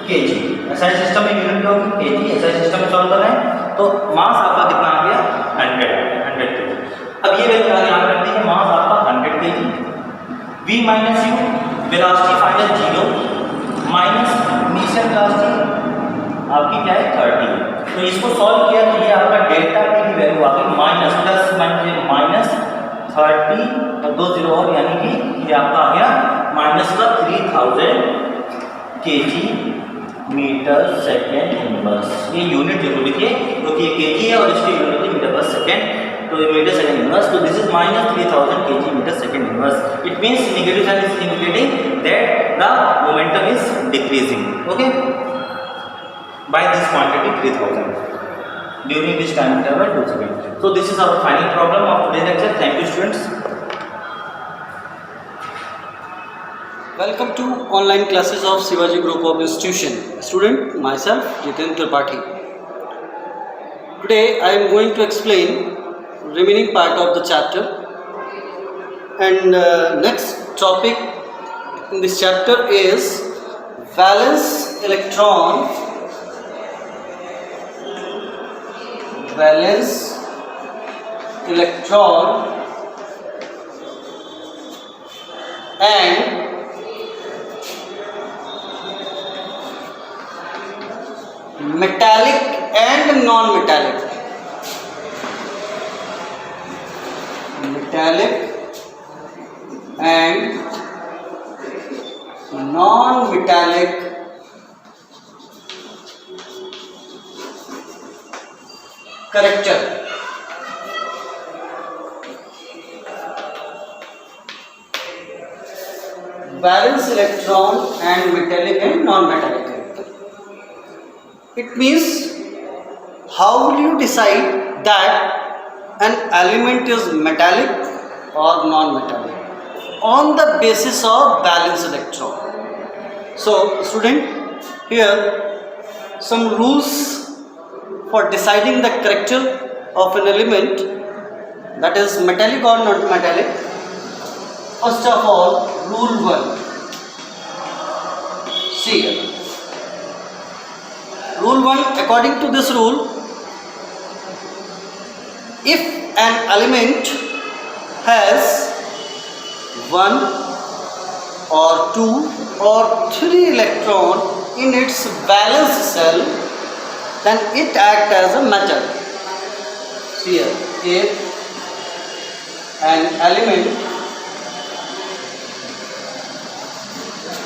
kg। एसआई सिस्टम में यूनिट क्या होगी, kg, एसआई सिस्टम में सॉल्व कर रहे हैं, तो मास आपका कितना आ गया, 100 kg। अब ये वैल्यू यहाँ रख दी है, मास आपका 100 kg, v minus you, velocity final 0 minus initial velocity आपकी क्या है, 30। तो इसको सॉल्व किया तो ये आपका डेल्टा p की वैल्यू आ गई माइनस, प्लस माइनस 30 और 2 0 और, यानी कि ये आपका आ गया माइनस का 3000 kg मीटर सेकेंड इनवर्स। ये यूनिट जरूर लिखिए, क्योंकि ये kg है और इसकी यूनिट है मीटर पर सेकेंड, तो ये मीटर सेकेंड इनवर्स, तो this is minus 3000 kg metre second inverse. It means negative sign is indicating that the momentum is decreasing, okay, by this quantity 3000 during this time interval 2 seconds. So this is our final problem of today's lecture. Thank you students. Welcome to online classes of Shivaji Group of Institution. Student, myself Jiten Tripathi. Today I am going to explain remaining part of the chapter, and next topic in this chapter is valence electron and metallic and non-metallic. Metallic and non-metallic character. Valence electron and metallic and non-metallic character. It means, how will you decide that an element is metallic or non-metallic? On the basis of valence electron. So student, here some rules for deciding the character of an element, that is metallic or not metallic. First of all, rule 1. See here. Rule 1, according to this rule, if an element has 1 or 2 or 3 electron in its valence cell, then it acts as a metal. See here, if an element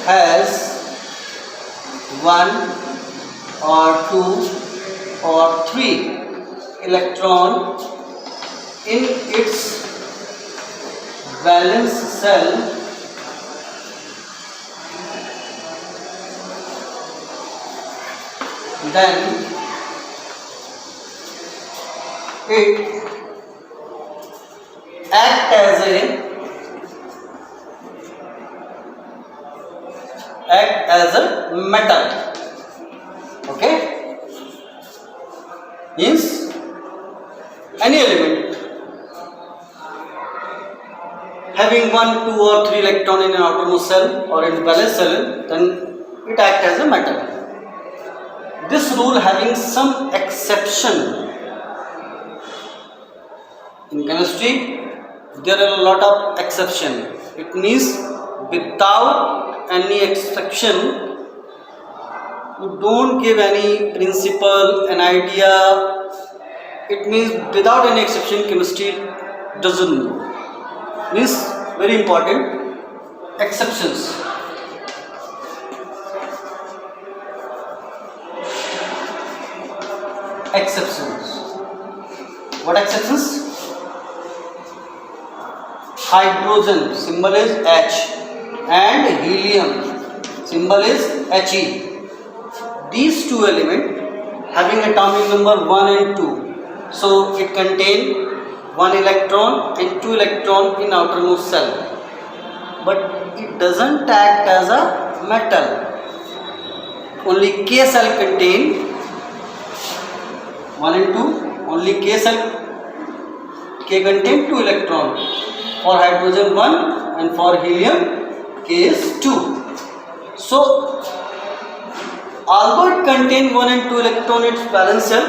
has 1 or 2 or 3 electron in its valence cell, then it acts as a metal. Okay, means any element having 1, 2 or 3 electron in an outermost cell or in valence cell, then it acts as a metal. This rule having some exception. In chemistry, there are a lot of exception. It means without any exception, you don't give any principle, an idea. It means without any exception, chemistry doesn't know. Means very important, exceptions. Exceptions. What exceptions? Hydrogen, symbol is H, and helium, symbol is He. These two elements having atomic number 1 and 2, so it contains 1 electron and 2 electron in outermost cell, but it doesn't act as a metal. Only K cell contain 1 and 2, only K cell, K contain 2 electron. For hydrogen 1 and for helium K is 2. So although it contains 1 and 2 electron in its valence cell,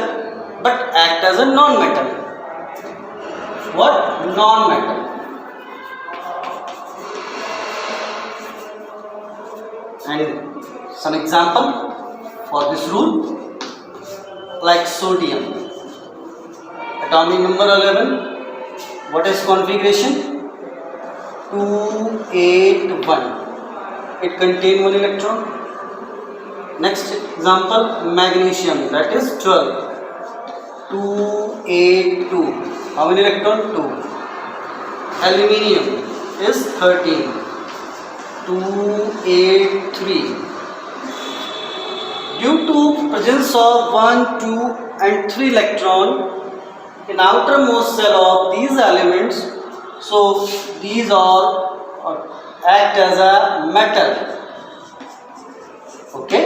but act as a non-metal. What? Non-metal. And some example for this rule, like sodium, atomic number 11. What is configuration? 281. It contains 1 electron. Next example, magnesium, that is 12. 282. How many electron? 2. Aluminium is 13. 283. Due to presence of 1, 2 and 3 electron in outermost cell of these elements, so these all act as a metal. Okay.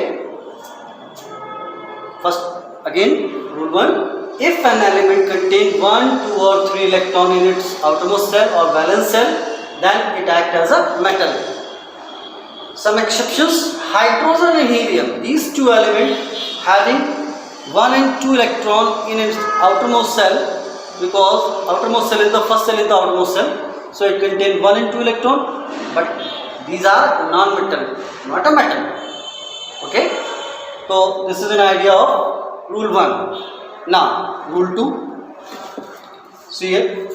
First, again, rule 1. If an element contains 1, 2 or 3 electron in its outermost cell or valence cell, then it acts as a metal. Some exceptions, hydrogen and helium. These two elements having 1 and 2 electron in its outermost cell, because outermost cell is the first cell in the outermost cell, so it contains 1 and 2 electron, but these are non-metal, not a metal. Okay, so this is an idea of rule 1. Now rule 2, see here.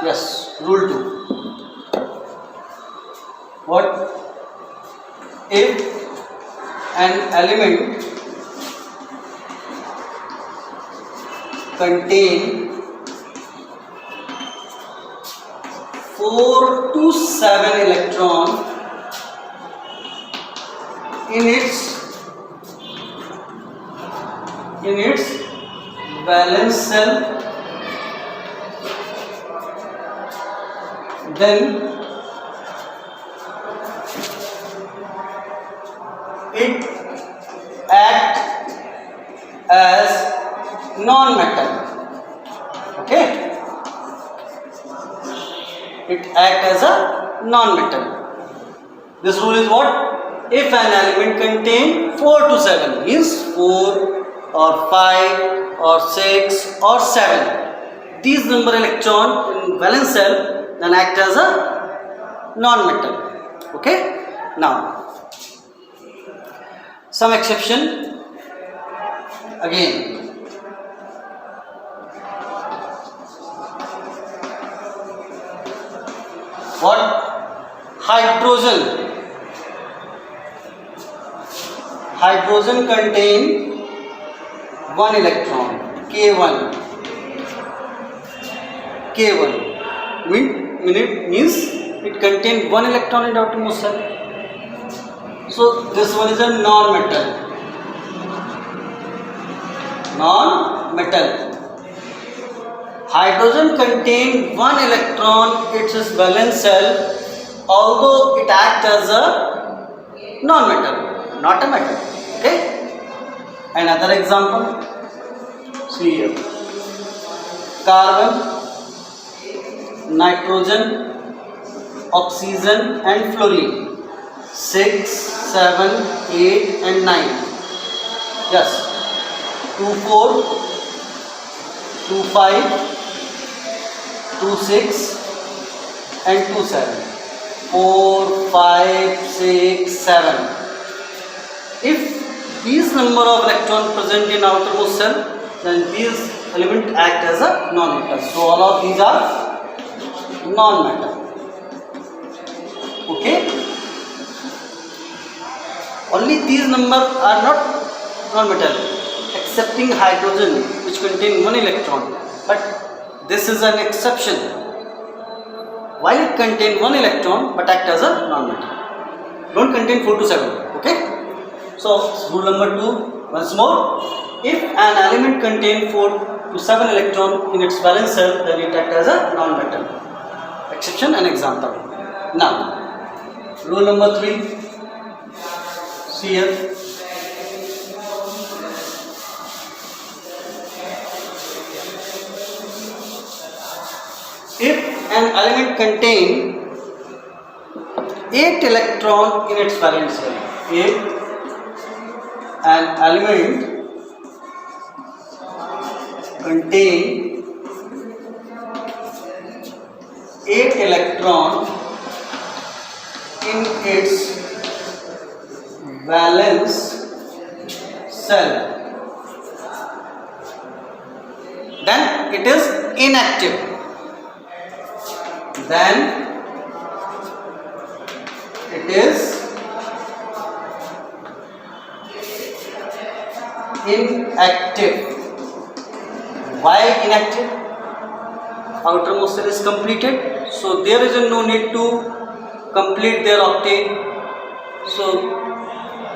Yes, rule 2. What if an element contain 4 to 7 electron in its valence shell, then it acts as non-metal. Okay, it acts as a non-metal. This rule is what? If an element contain 4 to 7, means 4 or 5 or 6 or 7, these number electron in valence shell then act as a non-metal. Okay, now some exception again. What? Hydrogen. Hydrogen contain 1 electron, K1. K1 means it contains 1 electron in outermost shell. So this one is a non-metal. Non-metal. Hydrogen contains 1 electron in its valence shell, although it acts as a non-metal, not a metal. Okay. Another example. See here. Carbon, nitrogen, oxygen and fluorine. 6, 7, 8 and 9. Yes. 2, 4, 2, 5, 2, 6 and 2, 7. 4, 5, 6, 7. If these number of electrons present in outermost shell, then these elements act as a non-metal. So all of these are non-metal. Okay. Only these numbers are not non-metal, excepting hydrogen, which contain 1 electron. But this is an exception. While it contains 1 electron, but act as a non-metal. Don't contain 4 to 7. Okay. So rule number 2 once more. If an element contains 4 to 7 electron in its valence shell, then it acts as a non-metal. Exception and example. Now, rule number 3. See here. If an element contains 8 electrons in its valence shell, if an element contains 8 electrons in its valence shell, then it is inactive. Then it is inactive. Why inactive? Outermost shell is completed, so there is no need to complete their octet. So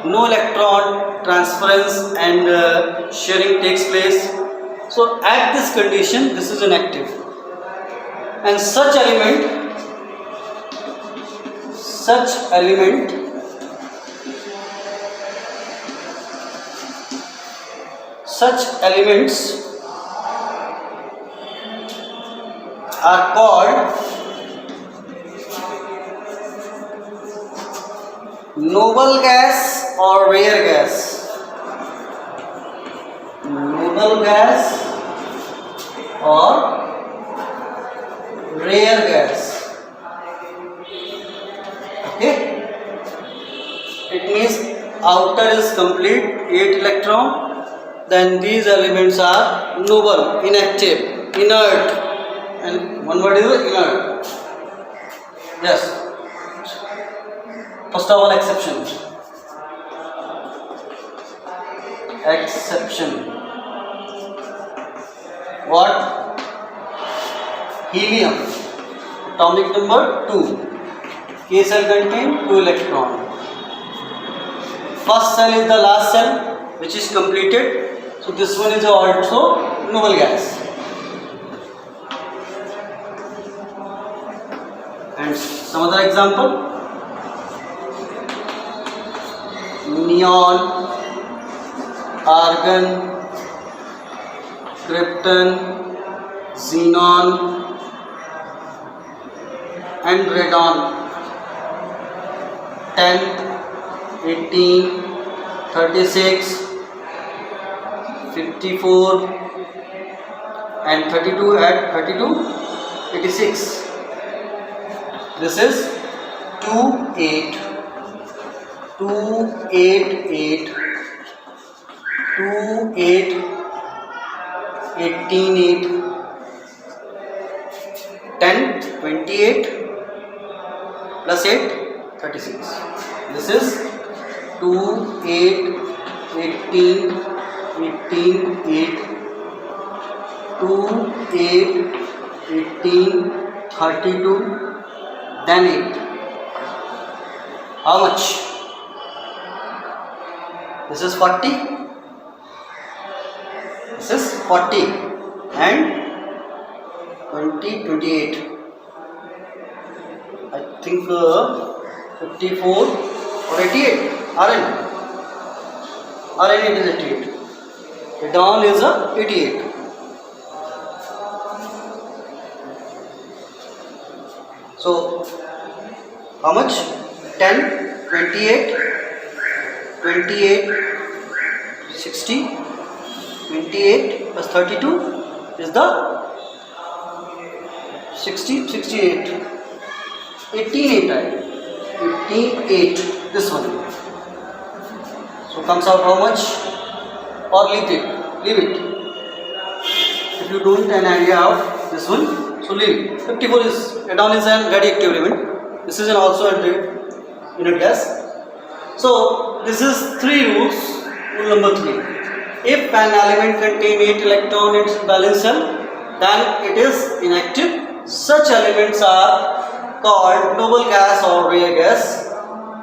no electron transference and sharing takes place. So at this condition, this is inactive, and such elements are called noble gas or rare gas. Noble gas or rare gas. Okay. It means outer is complete, 8 electron. Then these elements are noble, inactive, inert. and one word is inert. Yes. First of all, exception. Exception. What? Helium. Atomic number 2. K cell contain 2 electron. First cell is the last cell which is completed. So this one is also noble gas. And some other example: neon, argon, krypton, xenon, and radon. 10, 18, 36, 54, and 32 at 32, 86. This is 2, 8, 2, 8, 8, 2, 8, 18, 8, 10, 28, plus 8, 36. This is 2, 8, 18, 18, 8, 2, 8, 18, 32, then 8. How much? This is 40. This is 40 and 20, 28. I think 54 or 88. Rn it is 88. Radon is 88. So how much? 10, 28, 28, 60, 28 plus 32 is the 60, 68, 18, 88, this one. So comes out how much? Or leave it. If you don't have an idea of this one, so leave it. 54 is radon is an radioactive element. This is also a unit gas. So this is 3 rules. Rule number 3. If an element contains 8 electrons in its valence shell, then it is inactive. Such elements are called noble gas or rare gas.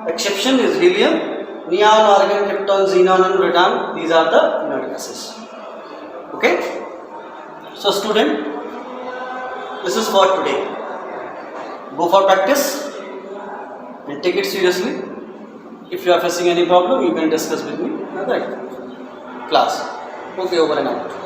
Exception is helium, neon, argon, krypton, xenon and radon. These are the inert gases. Okay. So student, this is for today. Go for practice and take it seriously. If you are facing any problem, you can discuss with me in the class. Okay, over and out.